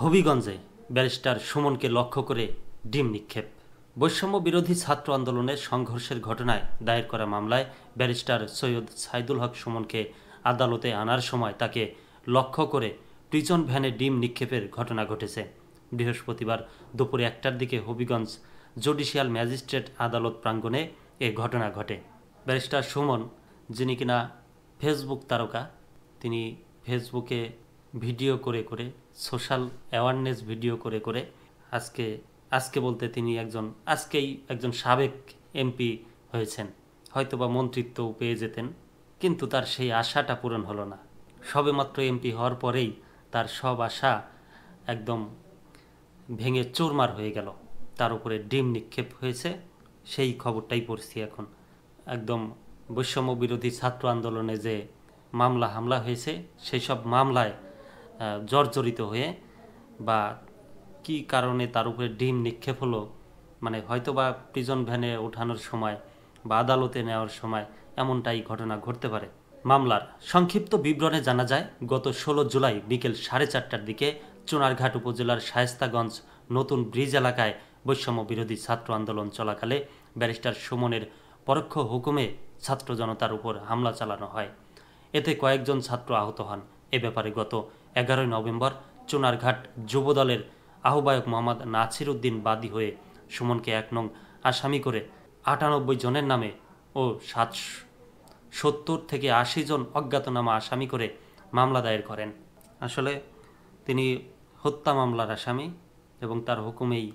হবিগঞ্জে barrister সুমনকে লক্ষ্য করে ডিম নিক্ষেপ। বৈষম্য বিরোধী ছাত্র আন্দোলনের সংঘর্ষের ঘটনায় দায়ের করা মামলায় ব্যারিস্টার সৈয়দ সাইদুল হক সুমনকে আদালতে আনার সময় তাকে লক্ষ্য করে প্রিজন ভ্যানে ডিম নিক্ষেপের ঘটনা ঘটেছে। বৃহস্পতিবার দুপুরে 1টার দিকে হবিগঞ্জ জুডিশিয়াল ম্যাজিস্ট্রেট আদালত প্রাঙ্গণে এ ঘটনা ঘটে। ব্যারিস্টার সুমন, যিনি কিনা ফেসবুক তারকা, তিনি ফেসবুকে ভিডিও করে করে সোশ্যাল অ্যাওয়ারনেস ভিডিও করে করে আজকে বলতে তিনি আজকেই একজন সাবেক এমপি হয়েছেন, হয়তোবা মন্ত্রিত্বও পেয়ে যেতেন, কিন্তু তার সেই আশাটা পূরণ হলো না। সবেমাত্র এমপি হওয়ার পরেই তার সব আশা একদম ভেঙে চুরমার হয়ে গেল। তার উপরে ডিম নিক্ষেপ হয়েছে, সেই খবরটাই পড়ছি এখন। একদম বৈষম্য বিরোধী ছাত্র আন্দোলনে যে মামলা হামলা হয়েছে, সেই সব মামলায় জর্জরিত হয়ে বা কি কারণে তার উপরে ডিম নিক্ষেপ হলো, মানে হয়তো বা প্রিজন ভ্যানে ওঠানোর সময় বা আদালতে নেওয়ার সময় এমনটাই ঘটনা ঘটতে পারে। মামলার সংক্ষিপ্ত বিবরণে জানা যায়, গত 16 জুলাই বিকেল 4:30টার দিকে চুনারঘাট উপজেলার শায়েস্তাগঞ্জ নতুন ব্রিজ এলাকায় বৈষম্য বিরোধী ছাত্র আন্দোলন চলাকালে ব্যারিস্টার সুমনের পরোক্ষ হুকুমে ছাত্র জনতার উপর হামলা চালানো হয়। এতে কয়েকজন ছাত্র আহত হন। এ ব্যাপারে গত 11 নভেম্বর চুনারঘাট যুবদলের আহ্বায়ক মোহাম্মদ নাছির উদ্দিন বাদী হয়ে সুমনকে 1 নং আসামি করে 98 জনের নামে ও 70 থেকে 80 জন অজ্ঞাতনামা আসামি করে মামলা দায়ের করেন। আসলে তিনি হত্যা মামলার আসামি এবং তার হুকুমেই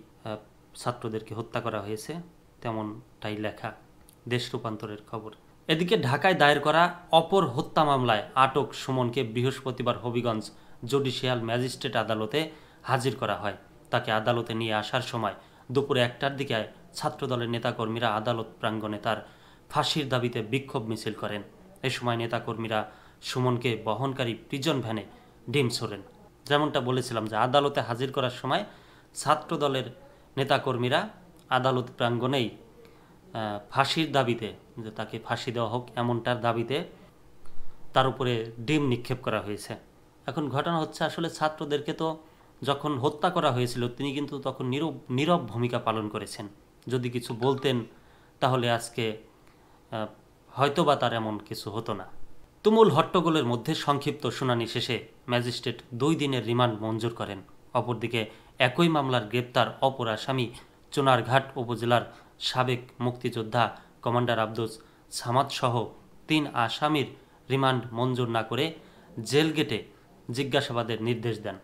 ছাত্রদেরকে হত্যা করা হয়েছে, তেমনটাই লেখা দেশ রূপান্তরের খবর। এদিকে ঢাকায় দায়ের করা অপর হত্যা মামলায় আটক সুমনকে বৃহস্পতিবার হবিগঞ্জ জুডিশিয়াল ম্যাজিস্ট্রেট আদালতে হাজির করা হয়। তাকে আদালতে নিয়ে আসার সময় দুপুরে 1টার দিকে ছাত্রদলের নেতাকর্মীরা আদালত প্রাঙ্গণে তার ফাঁসির দাবিতে বিক্ষোভ মিছিল করেন। এ সময় নেতাকর্মীরা সুমনকে বহনকারী প্রিজন ভ্যানে ডিম ছোড়েন। যেমনটা বলেছিলাম যে আদালতে হাজির করার সময় ছাত্রদলের নেতাকর্মীরা আদালত প্রাঙ্গণেই ফাঁসির দাবিতে, যে তাকে ফাঁসি দেওয়া হোক এমনটার দাবিতে তার উপরে ডিম নিক্ষেপ করা হয়েছে। এখন ঘটনা হচ্ছে, আসলে ছাত্রদেরকে তো যখন হত্যা করা হয়েছিল তিনি কিন্তু তখন নীরব ভূমিকা পালন করেছেন। যদি কিছু বলতেন তাহলে আজকে হয়তোবা তার এমন কিছু হতো না। তুমুল হট্টগোলের মধ্যে সংক্ষিপ্ত শুনানি শেষে ম্যাজিস্ট্রেট 2 দিনের রিমান্ড মঞ্জুর করেন। অপরদিকে একই মামলার গ্রেপ্তার অপর আসামি চুনারঘাট উপজেলার সাবেক মুক্তিযোদ্ধা কমান্ডার আব্দুস সামাদ সহ 3 আসামির রিমান্ড মঞ্জুর না করে জেল গেটে জিজ্ঞাসাবাদের নির্দেশ দেন।